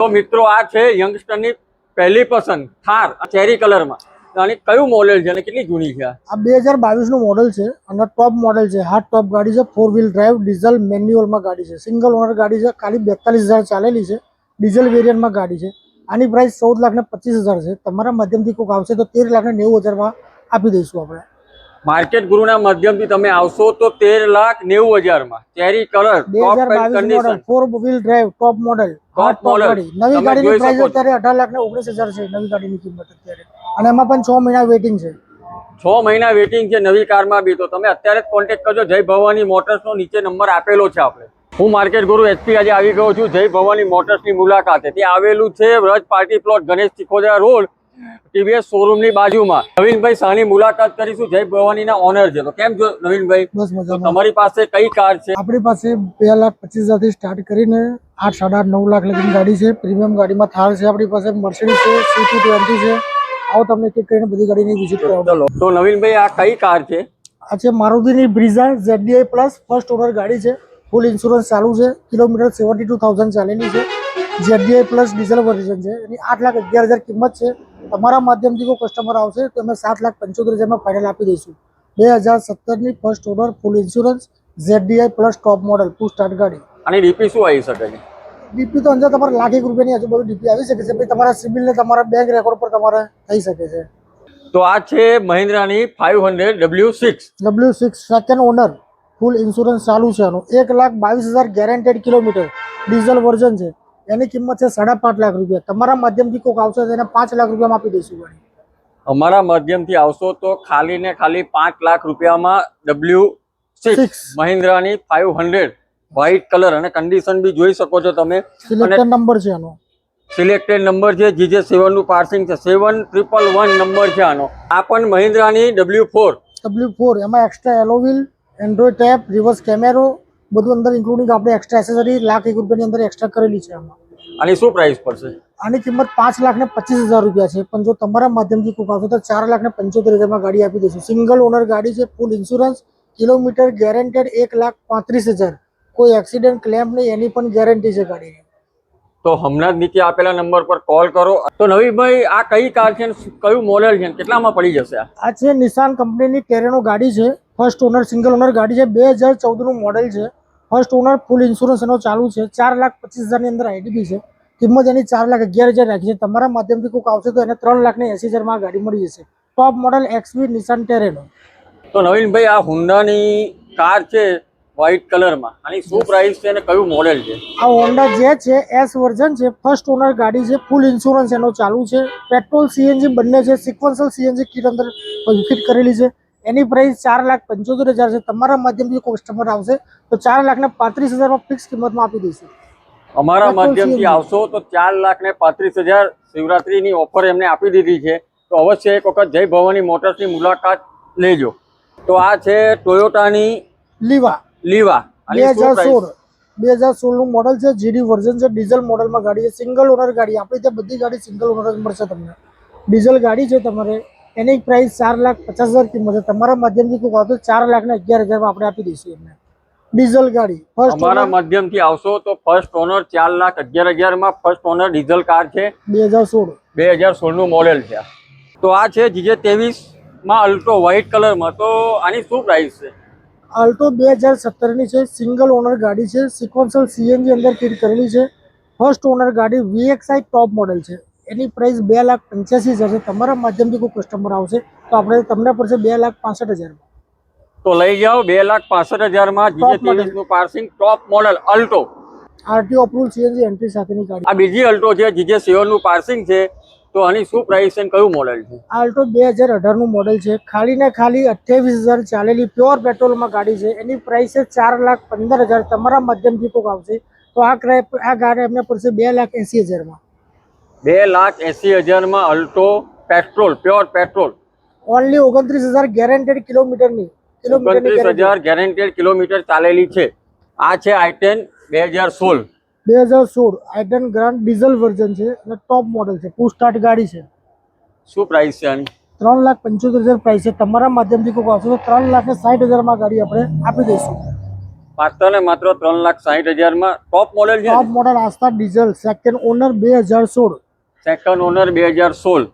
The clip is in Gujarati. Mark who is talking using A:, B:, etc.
A: તો મિત્રો આ છે યંગસ્ટરની પહેલી પસંદ થાર ચેરી કલરમાં અને કયું મોડેલ છે અને કેટલી જૂની છે?
B: આ 2022 નું મોડેલ છે અને ટોપ મોડેલ છે. હાર્ડ ટોપ ગાડી છે. 4 વ્હીલ ડ્રાઈવ ડીઝલ મેન્યુઅલમાં ગાડી છે. સિંગલ ઓનર ગાડી છે. ખાલી 42,000 ચાલેલી છે. ડીઝલ વેરિયન્ટમાં ગાડી છે. આની પ્રાઇસ 14,25,000 છે. તમારા માધ્યમથી કોઈક આવશે તો 13,90,000 આપી દઈશું આપણે.
A: માર્કેટ ગુરુના માધ્યમથી તમે આવશો તો 13,90,000 cherry colour
B: 2022 model 4 wheel drive top model hard top ગાડી. નવી ગાડીની પ્રાઇસ અત્યારે 18,19,000 છે. નવી ગાડીની કિંમત અત્યારે, અને એમાં પણ 6 મહિના વેટિંગ છે.
A: 6 મહિના વેટિંગ છે નવી કારમાં બી. તો તમે અત્યારે જ કોન્ટેક્ટ કરજો. જય ભવાની મોટર્સનો નીચે નંબર આપેલો છે આપણે. હું માર્કેટ ગુરુ એચપી આજે આવી ગયો છું જય ભવાની મોટર્સની મુલાકાતે. ત્યાં આવેલું છે Vraj party plot, Ganesh Chikhodara road, TVS શોરૂમની બાજુમાં. નવીનભાઈ સાની મુલાકાત કરીશું. જય ભવાનીના ઓનર છે. તો કેમ છો નવીનભાઈ?
B: બસ મજા.
A: તમારી પાસે કઈ કાર છે?
B: આપણી પાસે 2,25,000 થી સ્ટાર્ટ કરીને 8, 8.5, 9 લાખ લગીની ગાડી છે. પ્રીમિયમ ગાડીમાં થાર છે આપણી પાસે, મર્સિડીઝ છે, C220 છે. આવો તમને એક એક કરીને બધી ગાડીની વિઝિટ કરાવો.
A: તો નવીનભાઈ આ કઈ કાર છે?
B: આ છે મારુતિની બ્રીઝા ZDI પ્લસ ફર્સ્ટ ઓનર ગાડી છે. ફૂલ ઇન્સ્યોરન્સ ચાલુ છે. કિલોમીટર 72,000 ચાલેલી છે. ZDI પ્લસ ડીઝલ વર્ઝન છે. એની 8,11,000 કિંમત છે. તમારા માધ્યમથી કોઈ કસ્ટમર આવશે તો અમે 7,75,000 ફાઇનલ આપી દઈશું. 2017ની first owner, full insurance, ZDI plus top model, two start ગાડી.
A: અને ડીપી શું આવી શકે છે?
B: ડીપી તો અંદર તમારે લાખ ₹1 આજુબાજુ ડીપી આવી શકે છે. પછી તમારા સિબિલને તમારા બેંક રેકોર્ડ પર તમારે થઈ શકે છે.
A: તો આ છે મહિન્દ્રાની 500 W6
B: second owner, full insurance ચાલુ છે. આનું 1,22,000 ગેરંટેડ કિલોમીટર, ડીઝલ વર્ઝન છે. એની કિંમત છે 5.5 લાખ રૂપિયા. તમારા માધ્યમથી કોઈક આવશે તો એને 5 લાખ રૂપિયામાં આપી દઈશું ગાડી.
A: અમારા માધ્યમથી આવશો તો ખાલી ને ખાલી 5 લાખ રૂપિયામાં W6 મહિન્દ્રાની 500 વ્હાઇટ કલર, અને કન્ડિશન બી જોઈ શકો છો તમે.
B: સિલેક્ટેડ નંબર છે આનો.
A: સિલેક્ટેડ નંબર છે. GJ7 નું પાર્સિંગ છે. 7111 નંબર છે આનો. આ પણ મહિન્દ્રાની W4
B: એમાં એક્સ્ટ્રા એલોવીલ, એન્ડ્રોઇડ ટેપ, રિવર્સ કેમેરો બધું અંદર ઇન્ક્લુડિંગ આપણે એક્સ્ટ્રા એસેસરી ₹1,01 ની અંદર એક્સ્ટ્રા કરેલી છે આમાં.
A: આની શું પ્રાઇસ પડશે?
B: આની કિંમત 5,25,000 રૂપિયા છે. પણ જો તમારા માધ્યમથી કોઈ આવશે તો 4,75,000 ગાડી આપી દઈશું. સિંગલ ઓનર ગાડી છે. ફૂલ ઇન્સ્યોરન્સ, કિલોમીટર ગેરંટેડ 1,35,000. કોઈ એક્સિડન્ટ ક્લેમ નહીં, એની પણ ગેરંટી છે ગાડીની.
A: તો હમણાં જ નીચે આપેલા નંબર પર કોલ કરો. તો નવીભાઈ આ કઈ કાર છે, કયું મોડેલ છે, કેટલામાં પડી જશે?
B: આ છે નિસાન કંપનીની ટેરેનો ગાડી છે. ફર્સ્ટ ઓનર, સિંગલ ઓનર ગાડી છે. 2014 નું મોડેલ છે. ફર્સ્ટ ઓનર, ફૂલ ઇન્સ્યોરન્સ એનો ચાલુ છે. 4,25,000 ની અંદર આઈડીબી છે. કિંમત એની 4,11,000 રાખી છે. તમારા માધ્યમથી કોઈક આવશે તો એને 3,80,000 ગાડી મળી જશે. ટોપ મોડેલ XV નિસાન ટેરેનો.
A: તો નવીનભાઈ આ હોન્ડાની કાર છે વ્હાઇટ કલરમાં, આની શું પ્રાઇસ છે અને કયું મોડેલ છે?
B: આ હોન્ડા જે છે S વર્ઝન છે. ફર્સ્ટ ઓનર ગાડી છે. ફૂલ ઇન્સ્યોરન્સ એનો ચાલુ છે. પેટ્રોલ CNG બંને છે. સિક્વન્શલ CNG કિટ અંદર ફિટ કરેલી છે. એની પ્રાઇસ 4,75,000 છે. તમારા માધ્યમથી કોઈ કસ્ટમર આવશે તો 4,35,000 ફિક્સ કિંમતમાં આપી દઈશું.
A: અમારા માધ્યમથી આવશો તો 4,35,000 શિવરાત્રીની ઓફર એમને આપી દીધી છે. તો અવશ્ય એક વખત જય ભવાની મોટર્સની મુલાકાત લેજો. તો આ છે ટોયોટાની લીવા.
B: 2016 નું મોડલ છે. GD વર્ઝન છે. ડીઝલ મોડલમાં ગાડી છે. સિંગલ ઓનર ગાડી. આપણી ત્યાં બધી ગાડી સિંગલ ઓનર મળશે તમને. ડીઝલ ગાડી છે તમારે. એની પ્રાઇસ 4,50,000 કિંમત છે. તમારા માધ્યમથી કોઈ આવતો 4,11,000 આપણે આપી દઈશું એમને. ડીઝલ ગાડી
A: અમારા માધ્યમથી આવશો તો first honour 4,11,000 first honour diesel car છે. 2016 નું મોડેલ છે. તો આ છે GJ23 અલ્ટો વ્હાઇટ કલરમાં. તો આની શું પ્રાઇસ છે?
B: અલ્ટો 2017 ની છે. સિંગલ ઓનર ગાડી છે. સિક્વન્શલ CNG અંદર ફિટ કરેલી છે. ફર્સ્ટ ઓનર ગાડી VXI ટોપ મોડેલ છે. એની પ્રાઇસ 2,85,000 છે. તમારા માધ્યમથી કોઈ કસ્ટમર આવશે તો આપણે તમને પડશે 2,65,000.
A: તો લઈ જાઓ 2,65,000 GJ23 નું પાર્સિંગ ટોપ model Alto.
B: RTO approval CNG entry સાથેની ગાડી.
A: આ બીજી અલ્ટો છે. GJ7 નું પાર્સિંગ છે. તો આની શું પ્રાઇસ છે, કયું મોડેલ છે?
B: અલ્ટો 2018 નું મોડેલ છે. ખાલી ને ખાલી 28,000 ચાલેલી પ્યોર પેટ્રોલમાં ગાડી છે. એની પ્રાઇસ છે 4,15,000. તમારા માધ્યમથી કોઈ આવશે તો આ ગાડી એમને પડશે 2,80,000 માં.
A: 2,80,000 Alto petrol, pure petrol.
B: Only 29,000 guaranteed કિલોમીટરની.
A: 29,000 ગેરંટેડ કિલોમીટર ચાલેલી છે. આ છે i10 2016
B: i10 grand diesel version છે અને ટોપ મોડેલ છે. ટુ સ્ટાર્ટ ગાડી છે.
A: શું પ્રાઇસ છે આની?
B: 3,75,000 પ્રાઇસ છે. તમારા માધ્યમથી કોઈ આવશે તો 3,60,000 ગાડી આપણે આપી દઈશું.
A: માત્ર ને માત્ર 3,60,000 ટોપ મોડેલ છે.
B: Top model Asta diesel second owner 2016.
A: Second owner 2016.